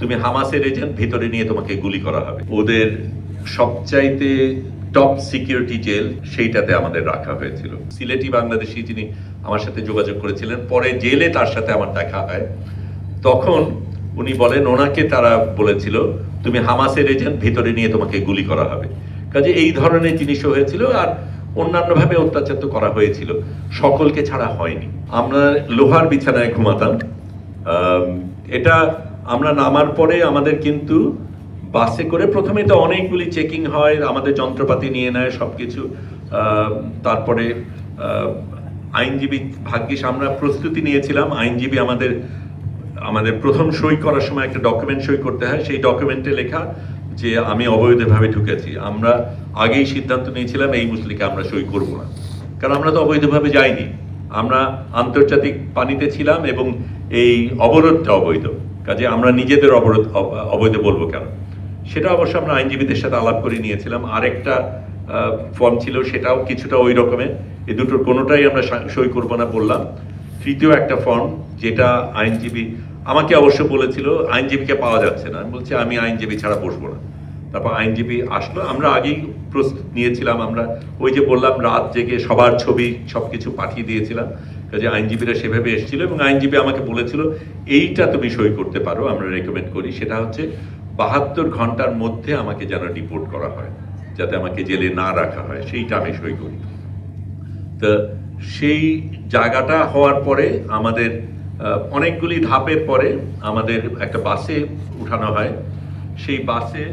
তুমি হামাসের এজেন্ট, ভিতরে নিয়ে তোমাকে গুলি করা হবে। ওদের সবচাইতে টপ সিকিউরিটি জেল, সেইটাতে আমাদের রাখা হয়েছিল। সিলেটি বাংলাদেশি যিনি আমার সাথে যোগাযোগ করেছিলেন, পরে জেলে তার সাথে আমার দেখা হয়, তখন উনি বলেন ওনাকে তারা বলেছিল তুমি হামাসের এজেন্ট, ভিতরে নিয়ে তোমাকে গুলি করা হবে। কাজে এই ধরনের জিনিসও হয়েছিল। আর অন্যান্যভাবে অত্যাচার তো করা হয়েছিল, সকলকে ছাড়া হয়নি। আমরা লোহার বিছানায় ঘুমাতাম। এটা আমরা নামার পরে আমাদের কিন্তু বাসে করে প্রথমে তো অনেকগুলি চেকিং হয়, আমাদের যন্ত্রপাতি নিয়ে নেয় সবকিছু। তারপরে আইনজীবী, ভাগ্যিস আমরা প্রস্তুতি নিয়েছিলাম। আইনজীবী আমাদের প্রথম সই করার সময় একটা ডকুমেন্ট সই করতে হয়, সেই ডকুমেন্টে লেখা যে আমি অবৈধভাবে ঢুকেছি। আমরা আগেই সিদ্ধান্ত নিয়েছিলাম এই মুসলিকে আমরা সই করব না, কারণ আমরা তো অবৈধভাবে যাইনি, আমরা আন্তর্জাতিক পানিতে ছিলাম এবং এই অবরোধটা অবৈধ। কাজে আমরা নিজেদের অবৈধ বলবো কেন? সেটা অবশ্য আমরা আইনজীবীদের সাথে আলাপ করে নিয়েছিলাম। আরেকটা ফর্ম ছিল, সেটাও কিছুটা ওই রকমের। এই দুটোর কোনোটাই আমরা সই করবো না বললাম। তৃতীয় একটা ফর্ম, যেটা আইনজীবী আমাকে অবশ্য বলেছিল আইনজীবীকে পাওয়া যাচ্ছে না, আমি বলছি আমি আইনজীবী ছাড়া বসবো না। তারপর আইনজীবী আসলো, আমরা আগেই প্রস্তুত নিয়েছিলাম। আমরা ওই যে বললাম রাত জেগে সবার ছবি সবকিছু পাঠিয়ে দিয়েছিলাম, কাজে আইনজীবীরা সেভাবে এসেছিল। এবং আইনজীবী আমাকে বলেছিল এইটা তুমি সই করতে পারো, আমরা রেকমেন্ড করি। সেটা হচ্ছে 72 ঘন্টার মধ্যে আমাকে যেন ডিপোর্ট করা হয়, যাতে আমাকে জেলে না রাখা হয়, সেইটা আমি সই করি। তো সেই জায়গাটা হওয়ার পরে আমাদের অনেকগুলি ধাপের পরে আমাদের একটা বাসে উঠানো হয়। সেই বাসে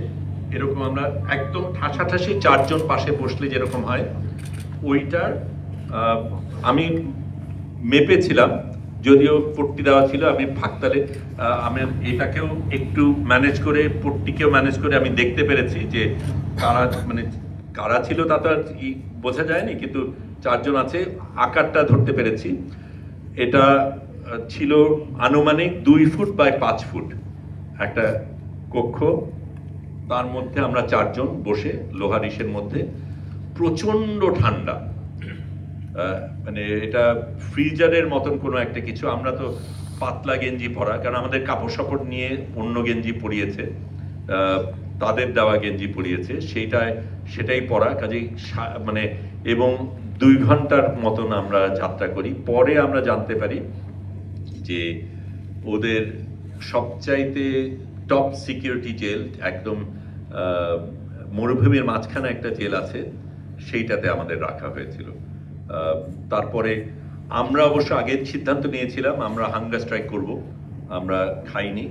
এরকম আমরা একদম ঠাসাঠাসি 4 জন পাশে বসলে যেরকম হয়, ওইটার আমি মেপেছিলাম, যদিও পট্টি দেওয়া ছিল। আমি ফাঁকতালে আমি এটাকেও একটু ম্যানেজ করে, পট্টিকেও ম্যানেজ করে আমি দেখতে পেরেছি যে কারা ছিল তা তো আর বোঝা যায়নি, কিন্তু 4 জন আছে, আকারটা ধরতে পেরেছি। এটা ছিল আনুমানিক 2 ফুট বাই 5 ফুট একটা কক্ষ। তার মধ্যে আমরা 4 জন বসে লোহার ইসের মধ্যে, প্রচন্ড ঠান্ডা। এটা ফ্রিজারের মতন কোনো একটা কিছু। আমরা তো পাতলা গেঞ্জি পরা, কারণ আমাদের কাপড় সাপড় নিয়ে অন্য গেঞ্জি পরিয়েছে, তাদের দেওয়া গেঞ্জি পরিয়েছে, সেটাই পরা। কাজেই এবং 2 ঘন্টার মতন আমরা যাত্রা করি। পরে আমরা জানতে পারি যে ওদের সবচাইতে টপ সিকিউরিটি জেল, একদম মরুভূমির মাঝখানে একটা জেল আছে, সেইটাতে আমাদের রাখা হয়েছিল। তারপরে আমরা অবশ্য আগে সিদ্ধান্ত নিয়েছিলাম আমরা হাঙ্গার স্ট্রাইক করব, আমরা খাইনি।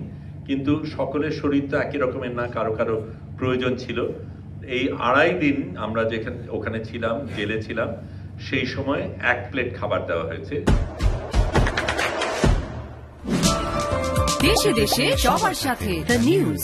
কিন্তু সকলের শরীর তো একই রকমের না, কারো কারো প্রয়োজন ছিল। এই 2.5 দিন আমরা ওখানে ছিলাম, জেলে ছিলাম, সেই সময় 1 প্লেট খাবার দেওয়া হয়েছে। দেশে দেশে সবার সাথে দ্য নিউজ।